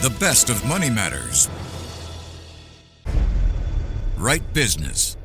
The best of Money Matters. Right Business.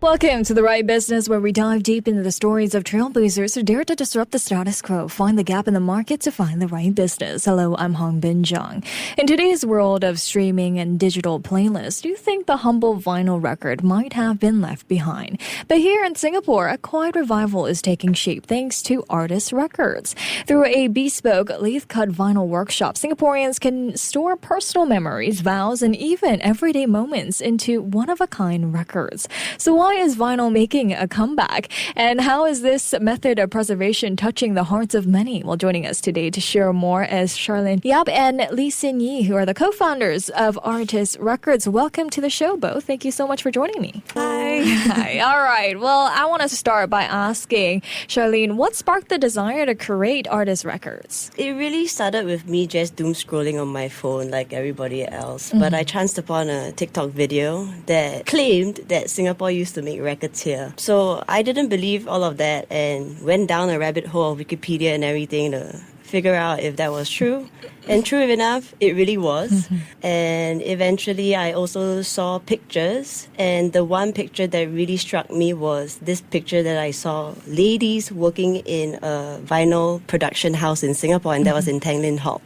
Welcome to The Right Business, where we dive deep into the stories of trailblazers who dare to disrupt the status quo, find the gap in the market to find the right business. Hello, I'm Hongbin Jeong. In today's world of streaming and digital playlists, do you think the humble vinyl record might have been left behind? But here in Singapore, a quiet revival is taking shape thanks to Artist Records. Through a bespoke lathe-cut vinyl workshop, Singaporeans can store personal memories, vows, and even everyday moments into one-of-a-kind records. So why is vinyl making a comeback? And how is this method of preservation touching the hearts of many? Well, joining us today to share more is Charlyn Yap and Lee Sin Yi, who are the co-founders of Artist Records. Welcome to the show, both. Thank you so much for joining me. Hi. Hi. All right. Well, I want to start by asking Charlyn, what sparked the desire to create Artist Records? It really started with me just doom scrolling on my phone like everybody else. But I chanced upon a TikTok video that claimed that Singapore used to make records here. So I didn't believe all of that and went down a rabbit hole of Wikipedia and everything to figure out if that was true. And true enough, it really was. And eventually I also saw pictures, and the one picture that really struck me was this picture that I saw ladies working in a vinyl production house in Singapore, and that was in Tanglin Halt.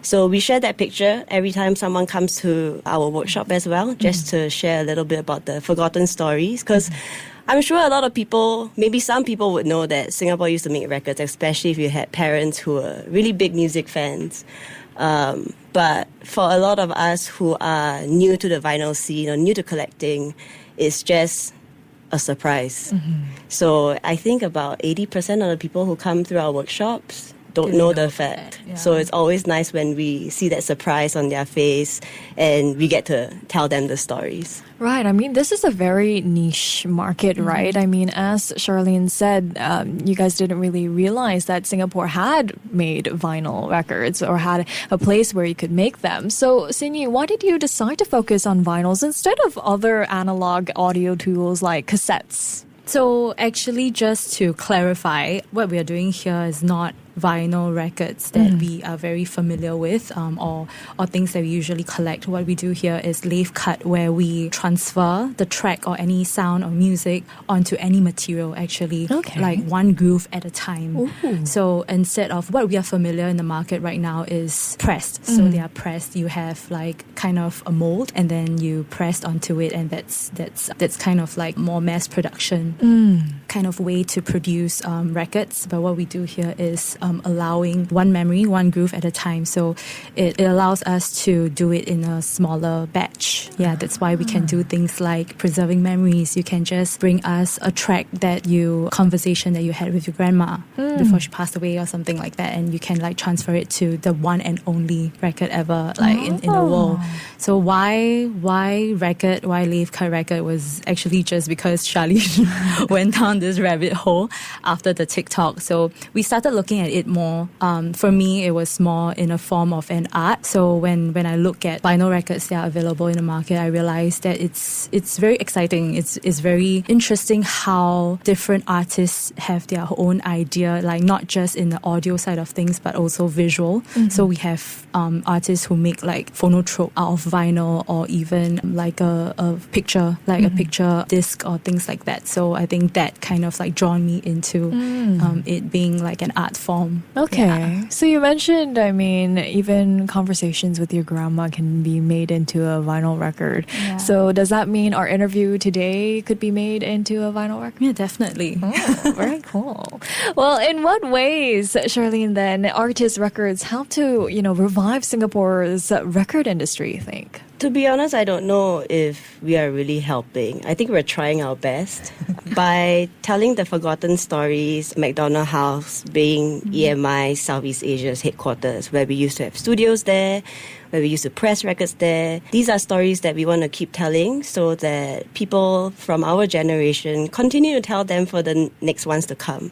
So we share that picture every time someone comes to our workshop as well, just to share a little bit about the forgotten stories. Because I'm sure a lot of people, maybe some people would know that Singapore used to make records, especially if you had parents who were really big music fans. But for a lot of us who are new to the vinyl scene or new to collecting, it's just a surprise. So I think about 80% of the people who come through our workshops don't know the fact. Yeah. So it's always nice when we see that surprise on their face and we get to tell them the stories. Right. I mean, this is a very niche market, right? I mean, as Charlyn said, you guys didn't really realize that Singapore had made vinyl records or had a place where you could make them. So, Sin Yi, why did you decide to focus on vinyls instead of other analog audio tools like cassettes? So actually, just to clarify, what we are doing here is not vinyl records that we are very familiar with or things that we usually collect. What we do here is lathe-cut, where we transfer the track or any sound or music onto any material, actually, like one groove at a time. Ooh. So instead of what we are familiar in the market right now is pressed. So they are pressed. You have like kind of a mold and then you press onto it, and that's kind of like more mass production kind of way to produce records. But what we do here is allowing one memory, one groove at a time. So it allows us to do it in a smaller batch. Yeah, that's why we can do things like preserving memories. You can just bring us a track conversation that you had with your grandma before she passed away or something like that, and you can like transfer it to the one and only record ever in the world. So why record, why lathe-cut record was actually just because Charlyn went down this rabbit hole after the TikTok. So we started looking at it more. For me, it was more in a form of an art. So when I look at vinyl records that are available in the market, I realized that it's very exciting. It's very interesting how different artists have their own idea, like not just in the audio side of things, but also visual. So we have artists who make like phonotrope out of vinyl, or even like a picture, like a picture disc or things like that. So I think that kind of like drawn me into it being like an art form. Okay. Yeah. So you mentioned, I mean, even conversations with your grandma can be made into a vinyl record. Yeah. So does that mean our interview today could be made into a vinyl record? Yeah, definitely. Oh, very cool. Well, in what ways, Charlyn, then, Artist Records help to, revive Singapore's record industry, you think? To be honest, I don't know if we are really helping. I think we're trying our best by telling the forgotten stories. McDonald House being EMI Southeast Asia's headquarters, where we used to have studios there, where we used to press records there. These are stories that we want to keep telling so that people from our generation continue to tell them for the next ones to come.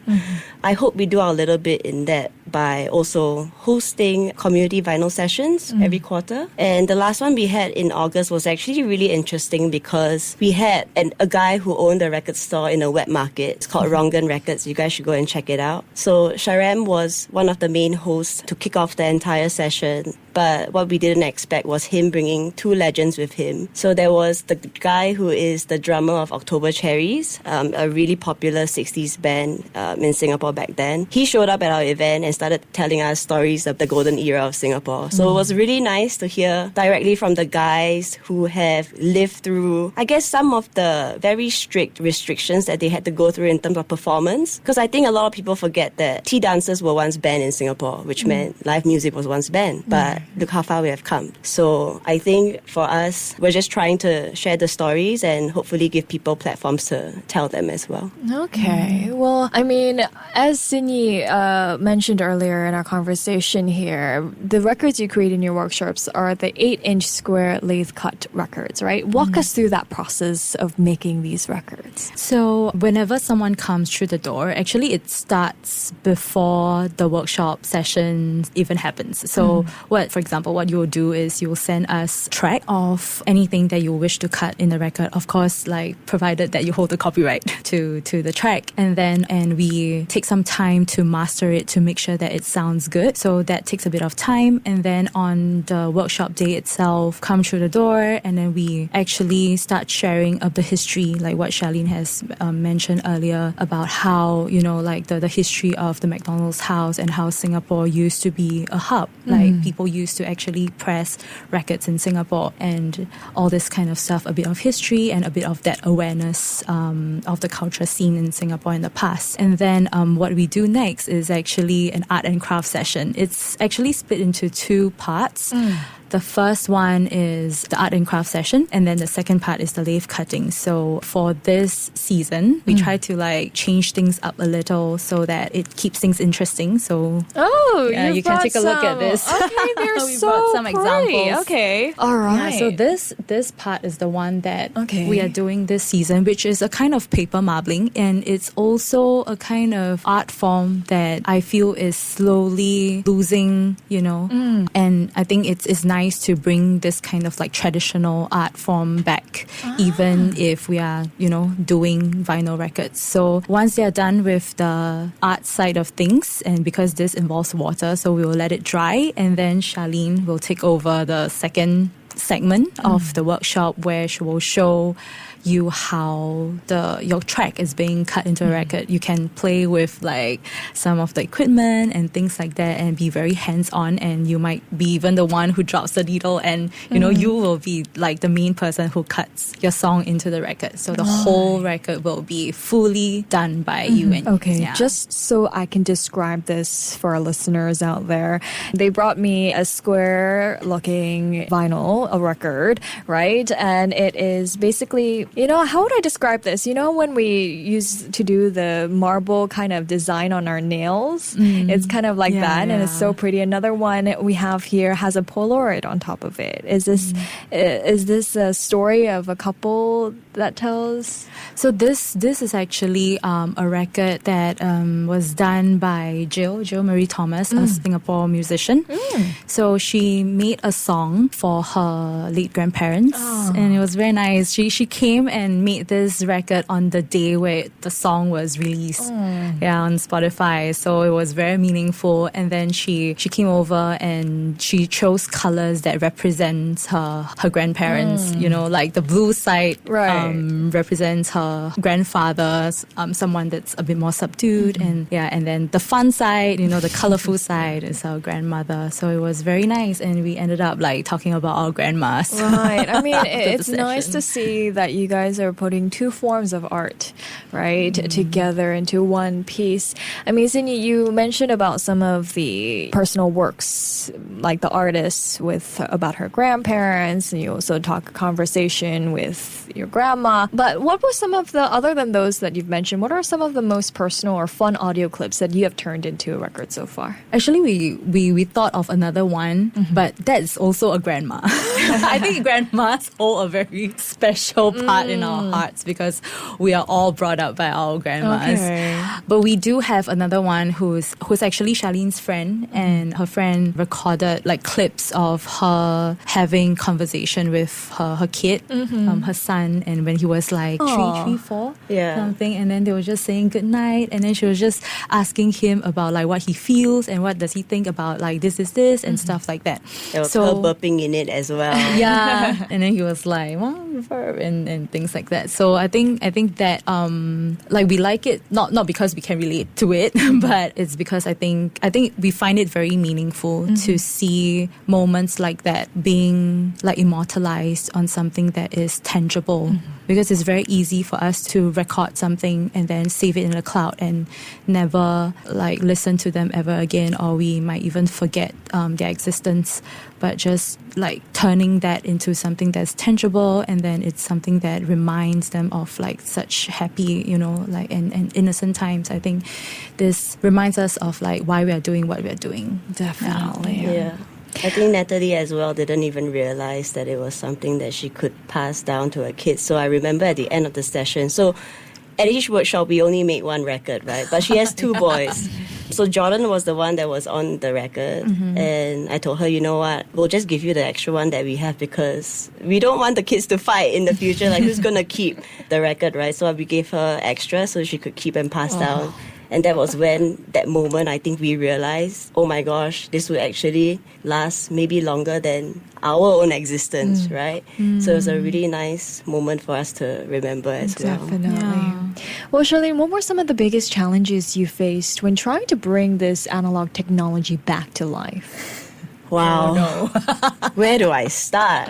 I hope we do our little bit in that by also hosting community vinyl sessions every quarter. And the last one we had in August was actually really interesting because we had a guy who owned a record store in a wet market. It's called Hongbin Records. You guys should go and check it out. So Charlyn was one of the main hosts to kick off the entire session. But what we didn't expect was him bringing two legends with him. So there was the guy who is the drummer of October Cherries, a really popular 60s band in Singapore back then. He showed up at our event and started telling us stories of the golden era of Singapore. So it was really nice to hear directly from the guys who have lived through, I guess, some of the very strict restrictions that they had to go through in terms of performance. Because I think a lot of people forget that tea dances were once banned in Singapore, which meant live music was once banned. But look how far we have come. So I think for us, we're just trying to share the stories and hopefully give people platforms to tell them as well. Okay. Well, I mean, as Sinyi mentioned earlier in our conversation here, the records you create in your workshops are the 8-inch square lathe-cut records, right? Walk us through that process of making these records. So whenever someone comes through the door, actually it starts before the workshop session even happens. So for example, what you'll do is you'll send us track of anything that you wish to cut in the record. Of course, like provided that you hold the copyright to the track, and we take some time to master it to make sure that it sounds good. So that takes a bit of time, and then on the workshop day itself, come through the door, and then we actually start sharing of the history, like what Charlyn has mentioned earlier about how, like the history of the McDonald's house and how Singapore used to be a hub. Like people used to actually press records in Singapore and all this kind of stuff, a bit of history and a bit of that awareness of the culture scene in Singapore in the past. And then what we do next is actually an art and craft session. It's actually split into two parts. The first one is the art and craft session, and then the second part is the lathe cutting. So for this season, we try to like change things up a little so that it keeps things interesting. So you can take a look at this. Okay, they're we so brought some pretty. examples. Okay, all right. So this part is the one that Okay. we are doing this season, which is a kind of paper marbling, and it's also a kind of art form that I feel is slowly losing, and I think it's nice to bring this kind of like traditional art form back, even if we are, doing vinyl records. So once they are done with the art side of things, and because this involves water, so we will let it dry, and then Charlyn will take over the second segment of the workshop where she will show you how your track is being cut into a record. You can play with like some of the equipment and things like that and be very hands-on, and you might be even the one who drops the needle, and you will be like the main person who cuts your song into the record. So the whole record will be fully done by you. And just so I can describe this for our listeners out there, they brought me a square looking vinyl, a record, right? And it is basically, how would I describe this? When we used to do the marble kind of design on our nails, it's kind of like that, and it's so pretty. Another one we have here has a Polaroid on top of it. Is this a story of a couple that tells? So this is actually a record that was done by Jill Marie Thomas, a Singapore musician. So she made a song for her late grandparents, and it was very nice. She came and made this record on the day where the song was released on Spotify. So it was very meaningful. And then she came over and she chose colors that represents her grandparents. Like the blue side represents her grandfather, someone that's a bit more subdued, and then the fun side, the colorful side is her grandmother. So it was very nice, and we ended up like talking about our grandmas. Right. I mean, it's nice to see that you guys are putting two forms of art, right, together into one piece. I mean, Sinyi, you mentioned about some of the personal works, like the artists about her grandparents, and you also talk a conversation with your grandma. But what were some of the, other than those that you've mentioned, what are some of the most personal or fun audio clips that you have turned into a record so far? Actually, we thought of another one, but that's also a grandma. I think grandmas hold a very special part in our hearts because we are all brought up by our grandmas. Okay. But we do have another one who's actually Charlyn's friend, and her friend recorded like clips of her having conversation with her kid, her son, and when he was like three, four, something, and then they were just saying good night, and then she was just asking him about like what he feels and what does he think about like this and stuff like that. There was her burping in it as well. Yeah, and then he was like, well, and things like that. So I think that like we like it not because we can relate to it, but it's because I think we find it very meaningful to see moments like that being like immortalized on something that is tangible. Because it's very easy for us to record something and then save it in the cloud and never like listen to them ever again, or we might even forget their existence. But just like turning that into something that's tangible, and then it's something that reminds them of like such happy, like and innocent times. I think this reminds us of like why we are doing what we are doing. Definitely. Yeah. I think Natalie as well didn't even realize that it was something that she could pass down to her kids. So I remember at the end of the session, so at each workshop we only made one record, right? But she has two boys. So Jordan was the one that was on the record, and I told her, you know what, we'll just give you the extra one that we have because we don't want the kids to fight in the future, like who's going to keep the record, right? So we gave her extra so she could keep and pass down. And that was when, that moment, I think we realized, oh my gosh, this would actually last maybe longer than our own existence, right? So it was a really nice moment for us to remember as well. Definitely. Yeah. Well, Charlyn, what were some of the biggest challenges you faced when trying to bring this analog technology back to life? Wow. Oh, no. Where do I start?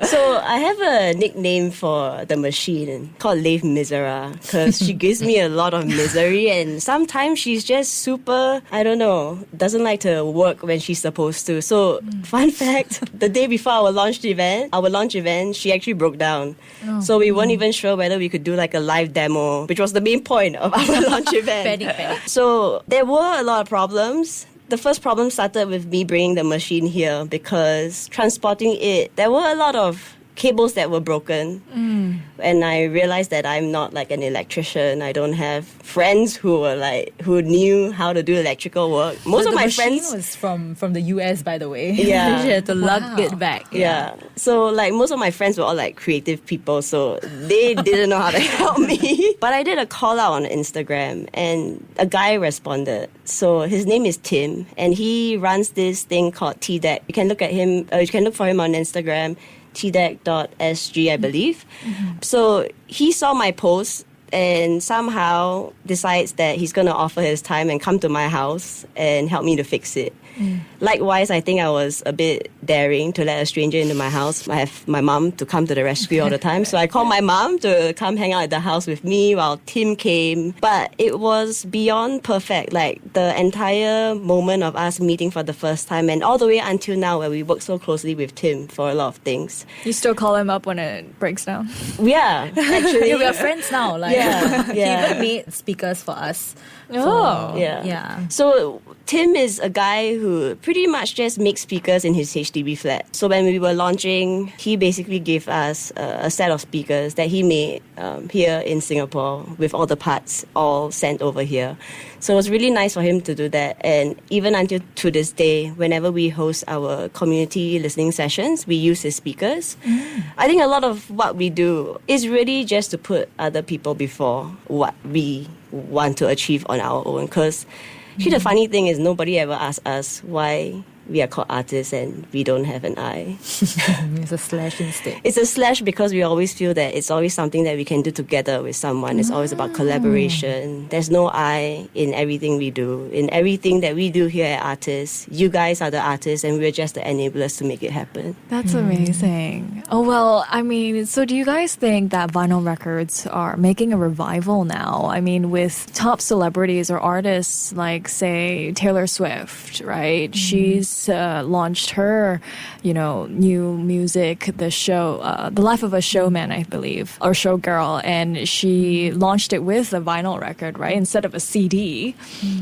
So I have a nickname for the machine called Lathe Misera because she gives me a lot of misery, and sometimes she's just super, I don't know, doesn't like to work when she's supposed to. So fun fact, the day before our launch event, she actually broke down. So we weren't even sure whether we could do like a live demo, which was the main point of our launch event. So there were a lot of problems. The first problem started with me bringing the machine here because transporting it, there were a lot of cables that were broken. And I realized that I'm not like an electrician. I don't have friends who knew how to do electrical work. Most of my friends was from the US, by the way. Yeah. She had to lug it back. Yeah. So like most of my friends were all like creative people, so they didn't know how to help me. But I did a call out on Instagram and a guy responded. So his name is Tim and he runs this thing called TDEC. You can look at him, you can look for him on Instagram. tdec.sg, I believe. So he saw my post and somehow decides that he's going to offer his time and come to my house and help me to fix it. Likewise, I think I was a bit daring to let a stranger into my house. I have my mom to come to the rescue all the time. So I called my mom to come hang out at the house with me while Tim came. But it was beyond perfect. Like the entire moment of us meeting for the first time and all the way until now where we work so closely with Tim for a lot of things. You still call him up when it breaks down? Yeah, actually. We are friends now. Like, yeah. He even made speakers for us. Yeah. So Tim is a guy who pretty much just makes speakers in his HDB flat. So when we were launching, he basically gave us a set of speakers that he made here in Singapore with all the parts all sent over here. So it was really nice for him to do that. And even until to this day, whenever we host our community listening sessions, we use his speakers. I think a lot of what we do is really just to put other people before what we want to achieve on our own. Because the funny thing is nobody ever asks us why we are called artists and we don't have an I. It's a slash instead. It's a slash because we always feel that it's always something that we can do together with someone. It's always about collaboration. There's no I in everything we do. In everything that we do here at Artists, you guys are the artists and we're just the enablers to make it happen. That's amazing. Oh, well, I mean, so do you guys think that vinyl records are making a revival now? I mean, with top celebrities or artists like, say, Taylor Swift, right? She's just launched her, new music, the show, The Life of a Showman, I believe, or Showgirl, and she launched it with a vinyl record, right, instead of a CD.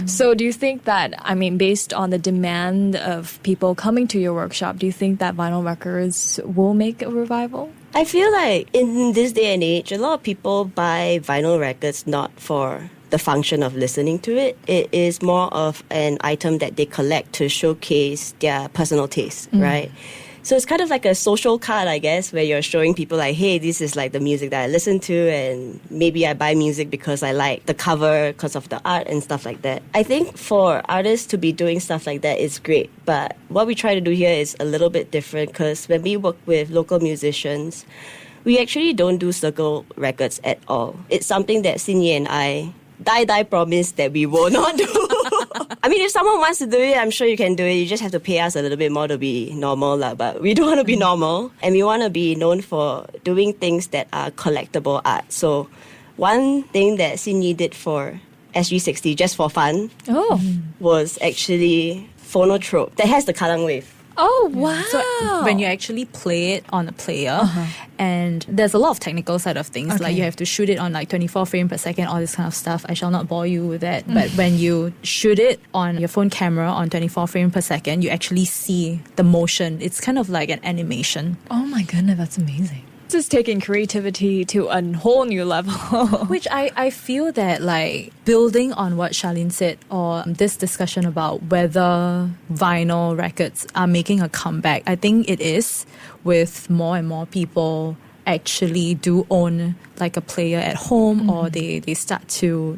So do you think that, based on the demand of people coming to your workshop, do you think that vinyl records will make a revival? I feel like in this day and age, a lot of people buy vinyl records not for the function of listening to it. It is more of an item that they collect to showcase their personal taste, right? So it's kind of like a social card, I guess, where you're showing people like, hey, this is like the music that I listen to, and maybe I buy music because I like the cover, because of the art and stuff like that. I think for artists to be doing stuff like that is great, but what we try to do here is a little bit different, because when we work with local musicians, we actually don't do circle records at all. It's something that Sinye and I die promise that we will not do. If someone wants to do it, I'm sure you can do it. You just have to pay us a little bit more to be normal, but we don't want to be normal. And we want to be known for doing things that are collectible art. So one thing that Sinyi did for SG60, just for fun, was actually phonotrope that has the Katong wave. Oh, wow. So when you actually play it on a player, and there's a lot of technical side of things, like you have to shoot it on like 24 frames per second, all this kind of stuff. I shall not bore you with that. But when you shoot it on your phone camera on 24 frames per second, you actually see the motion. It's kind of like an animation. Oh my goodness, that's amazing. This is taking creativity to a whole new level. Which I feel that, like, building on what Charlyn said, or this discussion about whether vinyl records are making a comeback, I think it is, with more and more people actually do own like a player at home, or they start to,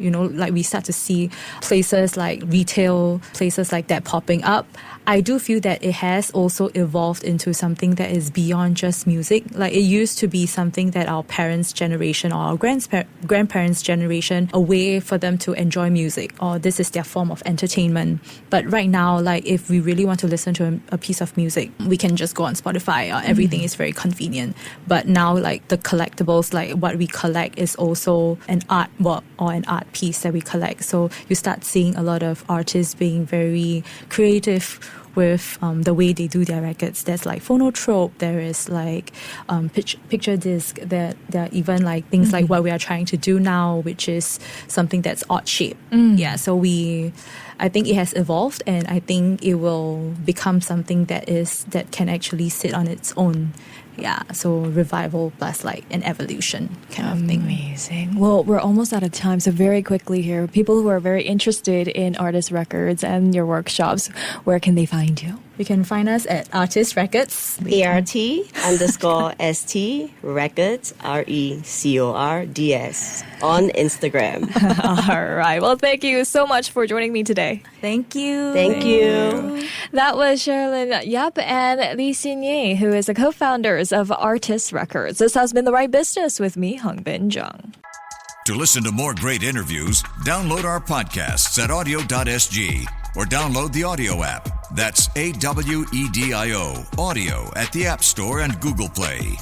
we start to see places like retail places like that popping up. I do feel that it has also evolved into something that is beyond just music. Like, it used to be something that our parents' generation or our grandparents' generation, a way for them to enjoy music, or this is their form of entertainment. But right now, like, if we really want to listen to a piece of music, we can just go on Spotify, or everything is very convenient. But now, like, the collectibles, like what we collect is also an artwork or an art piece that we collect. So you start seeing a lot of artists being very creative with the way they do their records. There's like phonotrope, there is like picture disc, there are even like things like what we are trying to do now, which is something that's odd shape. Yeah, so I think it has evolved, and I think it will become something that can actually sit on its own. Yeah, so revival plus like an evolution kind of thing. Amazing. Well, we're almost out of time, so very quickly here, people who are very interested in artist records and your workshops, where can they find you? You can find us at Artist Records. ART_ST Records, RECORDS, on Instagram. All right. Well, thank you so much for joining me today. Thank you. Thank you. That was Charlyn Yap and Lee Xin-Ye, who is the co-founders of Artist Records. This has been The Right Business with me, Hongbin Jeong. To listen to more great interviews, download our podcasts at audio.sg or download the audio app. That's AWEDIO, audio at the App Store and Google Play.